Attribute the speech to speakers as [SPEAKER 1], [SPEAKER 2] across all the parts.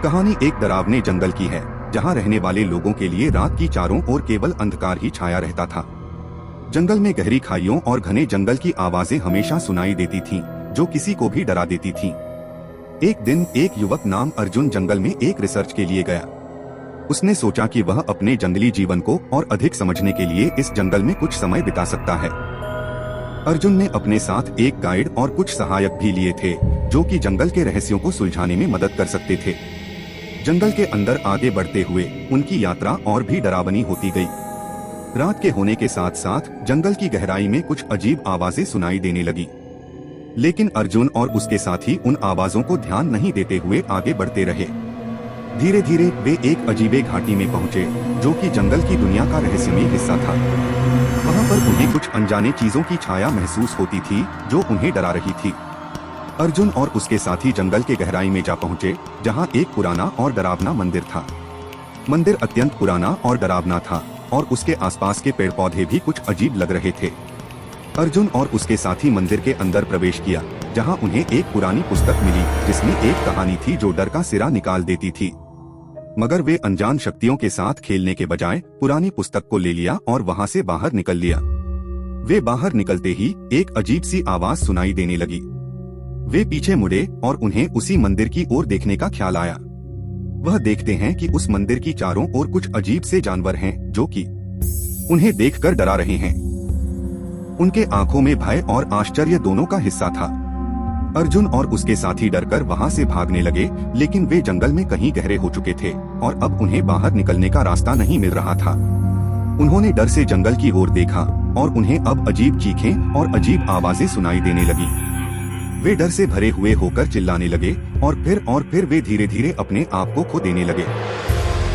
[SPEAKER 1] कहानी एक डरावने जंगल की है, जहाँ रहने वाले लोगों के लिए रात की चारों ओर केवल अंधकार ही छाया रहता था। जंगल में गहरी खाइयों और घने जंगल की आवाजें हमेशा सुनाई देती थीं, जो किसी को भी डरा देती थीं। एक दिन एक युवक नाम अर्जुन जंगल में एक रिसर्च के लिए गया। उसने सोचा कि वह अपने जंगली जीवन को और अधिक समझने के लिए इस जंगल में कुछ समय बिता सकता है। अर्जुन ने अपने साथ एक गाइड और कुछ सहायक भी लिए थे, जो कि जंगल के रहस्यों को सुलझाने में मदद कर सकते थे। जंगल के अंदर आगे बढ़ते हुए उनकी यात्रा और भी डरावनी होती गई। रात के होने के साथ साथ जंगल की गहराई में कुछ अजीब आवाजें सुनाई देने लगी, लेकिन अर्जुन और उसके साथी उन आवाजों को ध्यान नहीं देते हुए आगे बढ़ते रहे। धीरे धीरे वे एक अजीबे घाटी में पहुंचे, जो कि जंगल की दुनिया का रहस्यमय हिस्सा था। वहां पर उन्हें कुछ अनजाने चीजों की छाया महसूस होती थी, जो उन्हें डरा रही थी। अर्जुन और उसके साथी जंगल के गहराई में जा पहुंचे, जहां एक पुराना और डरावना मंदिर था। मंदिर अत्यंत पुराना और डरावना था, और उसके आसपास के पेड़ पौधे भी कुछ अजीब लग रहे थे। अर्जुन और उसके साथी मंदिर के अंदर प्रवेश किया, जहां उन्हें एक पुरानी पुस्तक मिली, जिसमें एक कहानी थी जो डर का सिरा निकाल देती थी। मगर वे अनजान शक्तियों के साथ खेलने के बजाय पुरानी पुस्तक को ले लिया और वहां से बाहर निकल लिया। वे बाहर निकलते ही एक अजीब सी आवाज सुनाई देने लगी। वे पीछे मुड़े और उन्हें उसी मंदिर की ओर देखने का ख्याल आया। वह देखते हैं कि उस मंदिर की चारों ओर कुछ अजीब से जानवर हैं, जो कि उन्हें देखकर डरा रहे हैं। उनके आंखों में भय और आश्चर्य दोनों का हिस्सा था। अर्जुन और उसके साथी डरकर वहां से भागने लगे, लेकिन वे जंगल में कहीं गहरे हो चुके थे और अब उन्हें बाहर निकलने का रास्ता नहीं मिल रहा था। उन्होंने डर से जंगल की ओर देखा और उन्हें अब अजीब चीखें और अजीब आवाजें सुनाई देने लगी। वे डर से भरे हुए होकर चिल्लाने लगे और फिर वे धीरे धीरे अपने आप को खो देने लगे।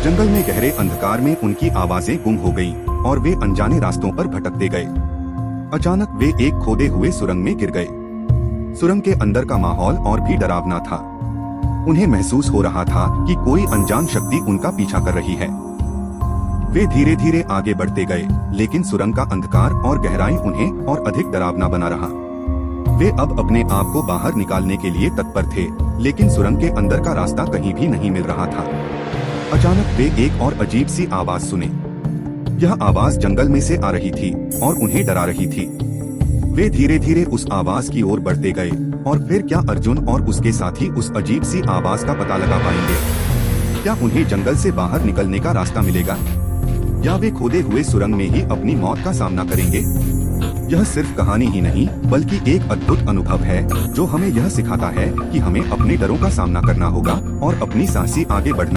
[SPEAKER 1] जंगल में गहरे अंधकार में उनकी आवाजें गुम हो गईं और वे अनजाने रास्तों पर भटकते गए। अचानक वे एक खोदे हुए सुरंग में गिर गए। सुरंग के अंदर का माहौल और भी डरावना था। उन्हें महसूस हो रहा था कि कोई अनजान शक्ति उनका पीछा कर रही है। वे धीरे धीरे आगे बढ़ते गए, लेकिन सुरंग का अंधकार और गहराई उन्हें और अधिक डरावना बना रहा। वे अब अपने आप को बाहर निकालने के लिए तत्पर थे, लेकिन सुरंग के अंदर का रास्ता कहीं भी नहीं मिल रहा था। अचानक वे एक और अजीब सी आवाज सुने। यह आवाज जंगल में से आ रही थी और उन्हें डरा रही थी। वे धीरे धीरे उस आवाज की ओर बढ़ते गए, और फिर क्या अर्जुन और उसके साथी उस अजीब सी आवाज का पता लगा पाएंगे? क्या उन्हें जंगल से बाहर निकलने का रास्ता मिलेगा, या वे खोदे हुए सुरंग में ही अपनी मौत का सामना करेंगे? यह सिर्फ कहानी ही नहीं, बल्कि एक अद्भुत अनुभव है, जो हमें यह सिखाता है कि हमें अपने डरों का सामना करना होगा और अपनी साहसी आगे बढ़ना